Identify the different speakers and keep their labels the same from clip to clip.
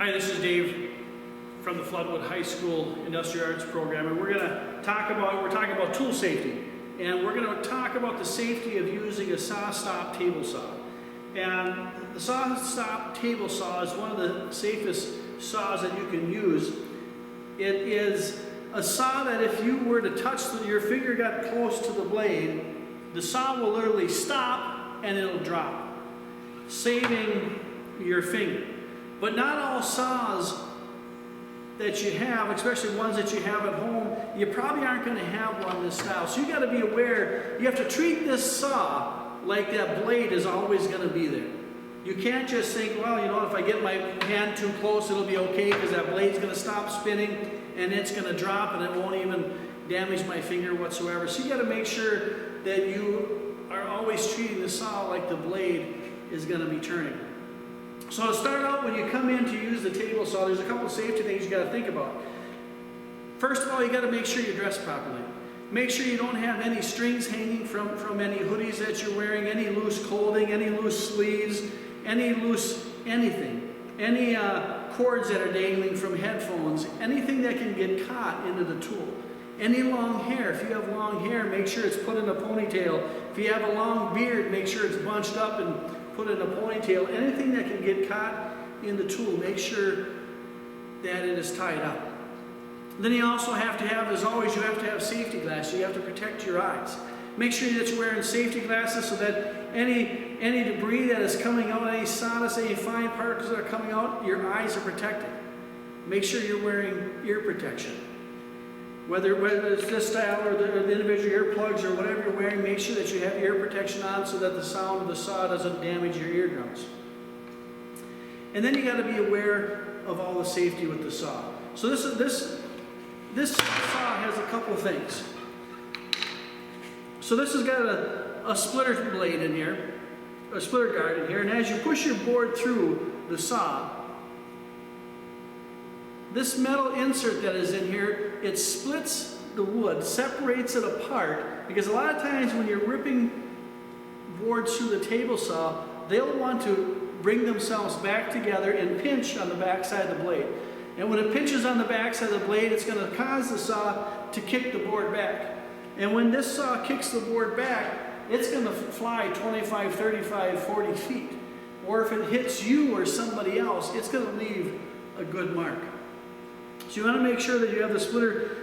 Speaker 1: Hi, this is Dave from the Floodwood High School Industrial Arts program, and we're talking about tool safety, and we're going to talk about the safety of using a saw-stop table saw. And the saw-stop table saw is one of the safest saws that you can use. It is a saw that if you were to touch your finger got close to the blade, the saw will literally stop and it'll drop, saving your finger. But not all saws that you have, especially ones that you have at home, you probably aren't going to have one this style. So you got to be aware, you have to treat this saw like that blade is always going to be there. You can't just think, well, you know, if I get my hand too close, it'll be okay because that blade's going to stop spinning and it's going to drop and it won't even damage my finger whatsoever. So you got to make sure that you are always treating the saw like the blade is going to be turning. So to start out, when you come in to use the table saw, there's a couple of safety things you got to think about. First of all, you got to make sure you're dressed properly. Make sure you don't have any strings hanging from any hoodies that you're wearing, any loose clothing, any loose sleeves, any loose anything, any cords that are dangling from headphones, anything that can get caught into the tool. Any long hair, if you have long hair, make sure it's put in a ponytail. If you have a long beard, make sure it's bunched up and put in a ponytail. Anything that can get caught in the tool, make sure that it is tied up. Then you also have to have, as always, you have to have safety glasses. You have to protect your eyes. Make sure that you're wearing safety glasses so that any debris that is coming out, any sawdust, any fine particles that are coming out, your eyes are protected. Make sure you're wearing ear protection. Whether it's this style or the individual earplugs or whatever you're wearing, make sure that you have ear protection on so that the sound of the saw doesn't damage your eardrums. And then you got to be aware of all the safety with the saw. So this saw has a couple of things. So this has got a splitter blade in here, a splitter guard in here, and as you push your board through the saw, this metal insert that is in here, it splits the wood, separates it apart, because a lot of times when you're ripping boards through the table saw, they'll want to bring themselves back together and pinch on the back side of the blade. And when it pinches on the back side of the blade, it's going to cause the saw to kick the board back. And when this saw kicks the board back, it's going to fly 25, 35, 40 feet. Or if it hits you or somebody else, it's going to leave a good mark. So you want to make sure that you have the splitter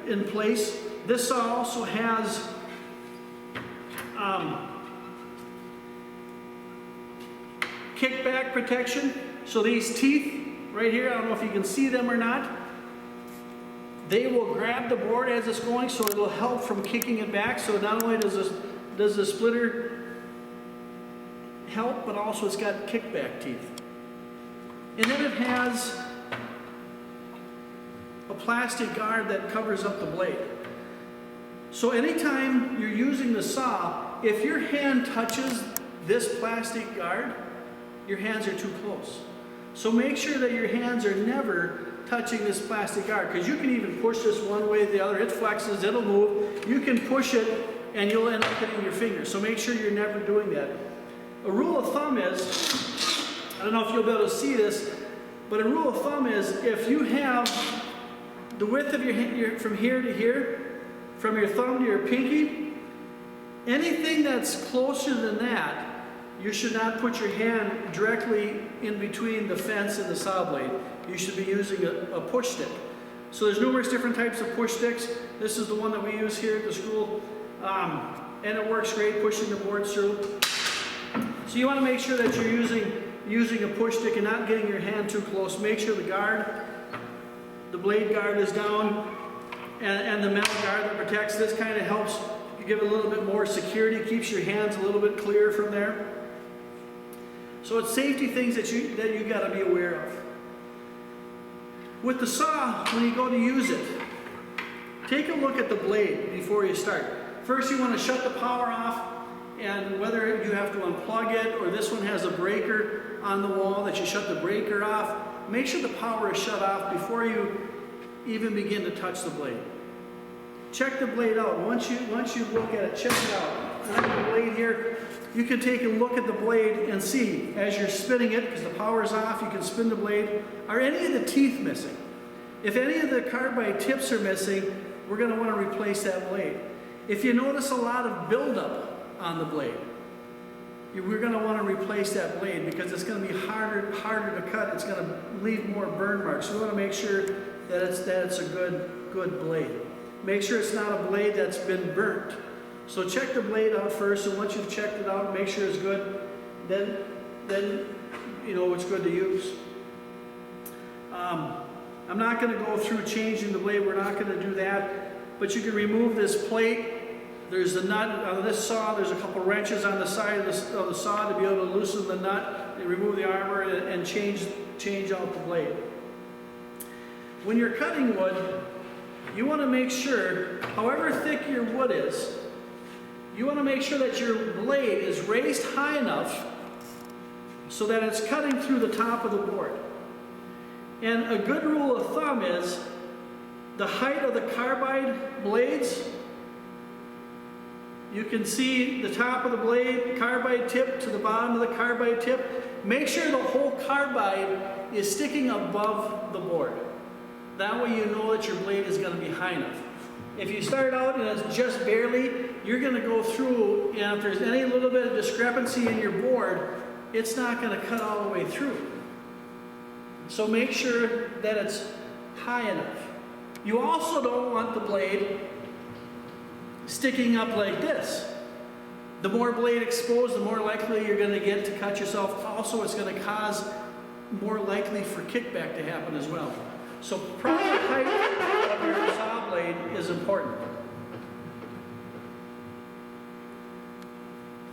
Speaker 1: in place. This saw also has kickback protection. So these teeth right here, I don't know if you can see them or not, they will grab the board as it's going, so it'll help from kicking it back. So not only does the splitter help, but also it's got kickback teeth. And then it has a plastic guard that covers up the blade. So anytime you're using the saw, if your hand touches this plastic guard, your hands are too close. So make sure that your hands are never touching this plastic guard, because you can even push this one way or the other. It flexes, it'll move. You can push it and you'll end up hitting your fingers. So make sure you're never doing that. A rule of thumb is, I don't know if you'll be able to see this, but a rule of thumb is if you have the width of your hand from here to here, from your thumb to your pinky, anything that's closer than that, you should not put your hand directly in between the fence and the saw blade. You should be using a push stick. So there's numerous different types of push sticks. This is the one that we use here at the school, and it works great pushing the boards through. So you want to make sure that you're using a push stick and not getting your hand too close. Make sure the blade guard is down, and the metal guard that protects this kind of helps you give it a little bit more security, keeps your hands a little bit clear from there. So it's safety things that you got to be aware of. With the saw, when you go to use it, take a look at the blade before you start. First, you want to shut the power off, and whether you have to unplug it or this one has a breaker on the wall that you shut the breaker off, make sure the power is shut off before you even begin to touch the blade. Check the blade out. Once you look at it, check it out. I have the blade here. you can take a look at the blade and see, as you're spinning it, because the power's off, you can spin the blade, are any of the teeth missing? If any of the carbide tips are missing, we're going to want to replace that blade. If you notice a lot of buildup on the blade, we're going to want to replace that blade because it's going to be harder to cut. It's going to leave more burn marks. So we want to make sure that it's a good blade. Make sure it's not a blade that's been burnt. So check the blade out first, and once you've checked it out, make sure it's good. Then you know it's good to use. I'm not going to go through changing the blade. We're not going to do that. But you can remove this plate. There's a nut on this saw. There's a couple wrenches on the side of the saw to be able to loosen the nut and remove the armor and change out the blade. When you're cutting wood, you want to make sure, however thick your wood is, you want to make sure that your blade is raised high enough so that it's cutting through the top of the board. And a good rule of thumb is the height of the carbide blades. You can see the top of the blade, carbide tip to the bottom of the carbide tip. Make sure the whole carbide is sticking above the board. That way you know that your blade is going to be high enough. If you start out and it's just barely, you're going to go through, and if there's any little bit of discrepancy in your board, it's not going to cut all the way through. So make sure that it's high enough. You also don't want the blade sticking up like this. The more blade exposed, the more likely you're going to get to cut yourself. Also, it's going to cause more likely for kickback to happen as well. So proper height of your saw blade is important.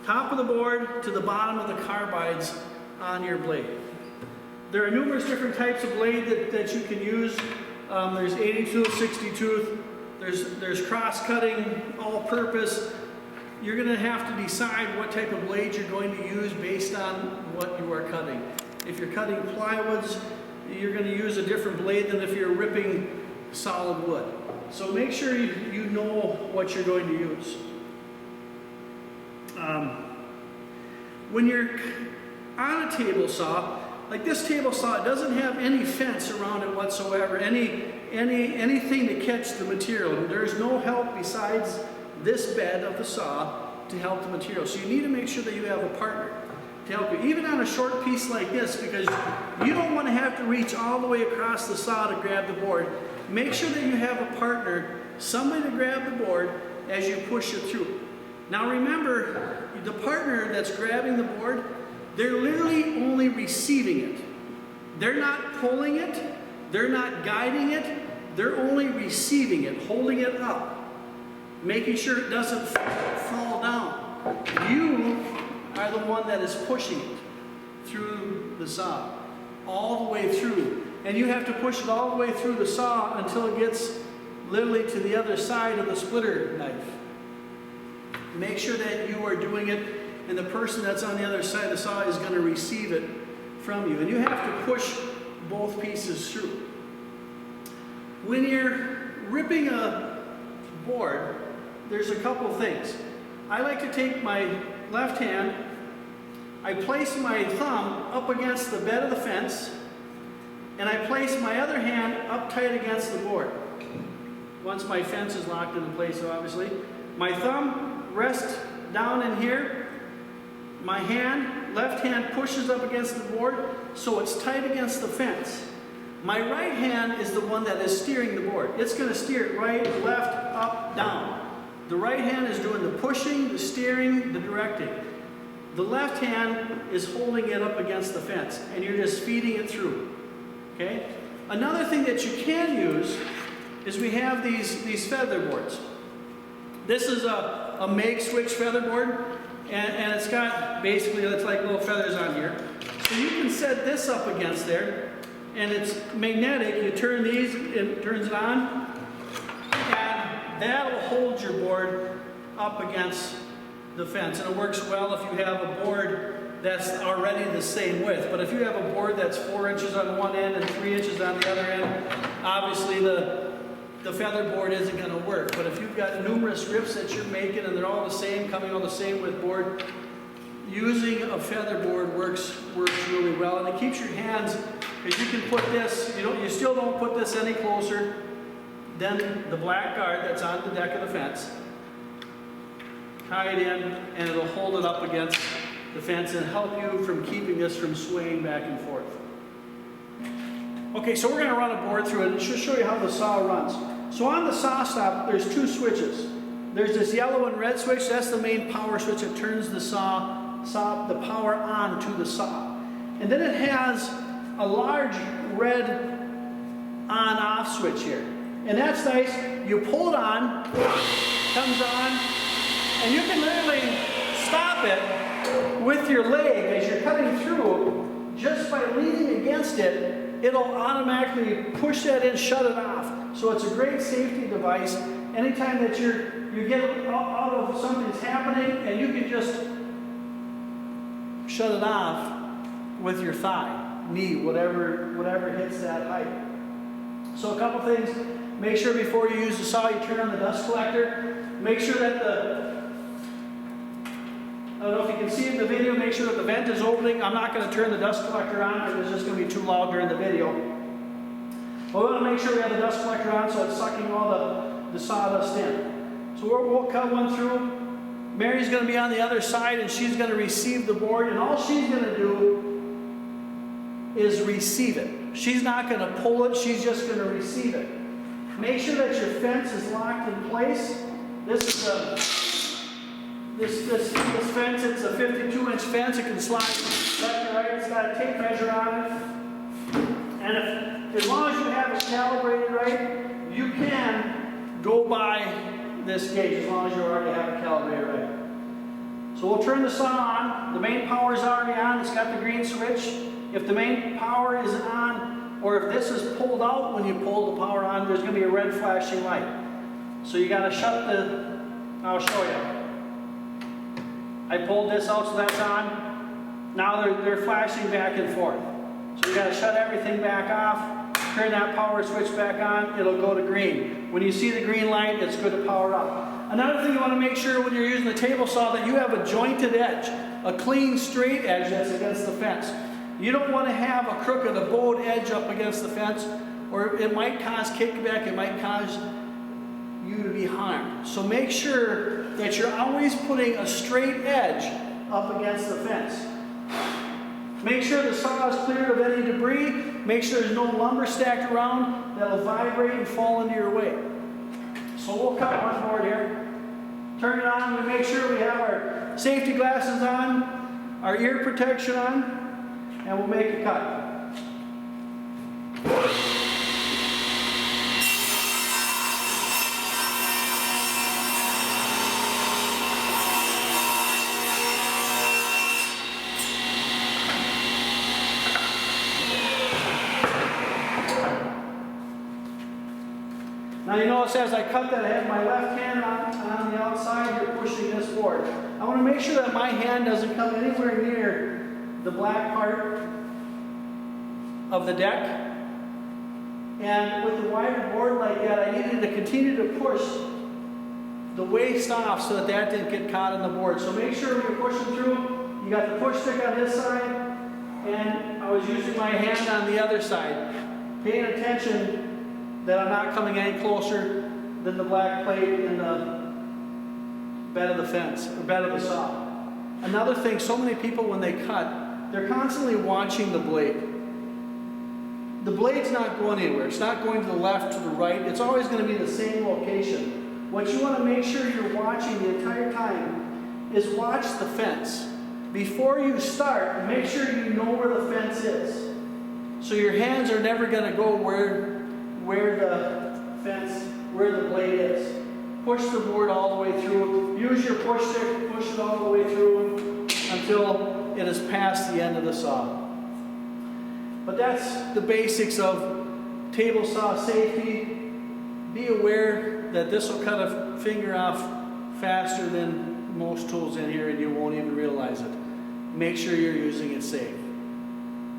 Speaker 1: Top of the board to the bottom of the carbides on your blade. There are numerous different types of blade that you can use. There's 80 tooth, 60 tooth. There's cross-cutting, all-purpose. You're going to have to decide what type of blade you're going to use based on what you are cutting. If you're cutting plywoods, you're going to use a different blade than if you're ripping solid wood. So make sure you know what you're going to use. When you're on a table saw, like this table saw, it doesn't have any fence around it whatsoever, anything to catch the material. There's no help besides this bed of the saw to help the material. So you need to make sure that you have a partner to help you, even on a short piece like this, because you don't want to have to reach all the way across the saw to grab the board. Make sure that you have a partner, somebody to grab the board as you push it through. Now remember, the partner that's grabbing the board, they're literally only receiving it. They're not pulling it, they're not guiding it, they're only receiving it, holding it up, making sure it doesn't fall down. You are the one that is pushing it through the saw, all the way through. And you have to push it all the way through the saw until it gets literally to the other side of the splitter knife. Make sure that you are doing it, and the person that's on the other side of the saw is going to receive it from you. And you have to push both pieces through. When you're ripping a board, there's a couple things. I like to take my left hand, I place my thumb up against the bed of the fence, and I place my other hand up tight against the board. Once my fence is locked into place, obviously. My thumb rests down in here. My hand, left hand, pushes up against the board, so it's tight against the fence. My right hand is the one that is steering the board. It's going to steer it right, left, up, down. The right hand is doing the pushing, the steering, the directing. The left hand is holding it up against the fence, and you're just feeding it through. Okay? Another thing that you can use is we have these feather boards. This is a make switch feather board, and it's got basically, it's like little feathers on here. So you can set this up against there, and it's magnetic. You turn these, it turns it on, and that'll hold your board up against the fence. And it works well if you have a board that's already the same width. But if you have a board that's 4 inches on one end and 3 inches on the other end, obviously the feather board isn't going to work. But if you've got numerous rips that you're making and they're all the same, coming on the same width board, using a feather board works really well, and it keeps your hands, because you can put this, you still don't put this any closer than the black guard that's on the deck of the fence. Tie it in, and it'll hold it up against the fence and help you from keeping this from swaying back and forth. Okay, so we're going to run a board through it and just show you how the saw runs. So on the saw stop, there's two switches. There's this yellow and red switch, that's the main power switch that turns the the power on to the saw. And then it has a large red on-off switch here. And that's nice. You pull it on, comes on, and you can literally stop it with your leg as you're cutting through. Just by leaning against it, it'll automatically push that in, shut it off. So it's a great safety device. Anytime that you get out of something's happening, and you can just shut it off with your thigh, knee, whatever hits that height. So a couple things. Make sure before you use the saw, you turn on the dust collector. Make sure that I don't know if you can see it in the video, make sure that the vent is opening. I'm not going to turn the dust collector on because it's just going to be too loud during the video. But we want to make sure we have the dust collector on so it's sucking all the sawdust in. So we'll cut one through. Mary's going to be on the other side and she's going to receive the board, and all she's going to do is receive it. She's not going to pull it, she's just going to receive it. Make sure that your fence is locked in place. This fence, it's a 52-inch fence. It can slide left and right. It's got a tape measure on it. And as long as you have it calibrated right, you can go by this gauge as long as you already have it calibrated right. So we'll turn the saw on. The main power is already on. It's got the green switch. If the main power isn't on, or if this is pulled out when you pull the power on, there's going to be a red flashing light. So you got to shut I'll show you. I pulled this out so that's on. Now they're flashing back and forth. So you got to shut everything back off, turn that power switch back on, it'll go to green. When you see the green light, it's good to power up. Another thing you want to make sure when you're using the table saw that you have a jointed edge, a clean straight edge that's against the fence. You don't want to have a crooked, a bowed edge up against the fence, or it might cause kickback, it might cause you to be harmed. So make sure that you're always putting a straight edge up against the fence. Make sure the saw is cleared of any debris. Make sure there's no lumber stacked around that'll vibrate and fall into your way. So we'll cut one board here. Turn it on. We make sure we have our safety glasses on, our ear protection on, and we'll make a cut. Now you notice as I cut that, I have my left hand on the outside here pushing this board. I want to make sure that my hand doesn't come anywhere near the black part of the deck. And with the wider board like that, I needed to continue to push the waist off so that didn't get caught in the board. So make sure when you're pushing through, you got the push stick on this side, and I was using my hand on the other side, paying attention that I'm not coming any closer than the black plate in the bed of the fence, or bed of the saw. Another thing, so many people when they cut, they're constantly watching the blade. The blade's not going anywhere. It's not going to the left, to the right. It's always going to be the same location. What you want to make sure you're watching the entire time is watch the fence. Before you start, make sure you know where the fence is. So your hands are never going to go where the blade is. Push the board all the way through. Use your push stick, push it all the way through until it is past the end of the saw. But that's the basics of table saw safety. Be aware that this will cut a finger off faster than most tools in here and you won't even realize it. Make sure you're using it safe.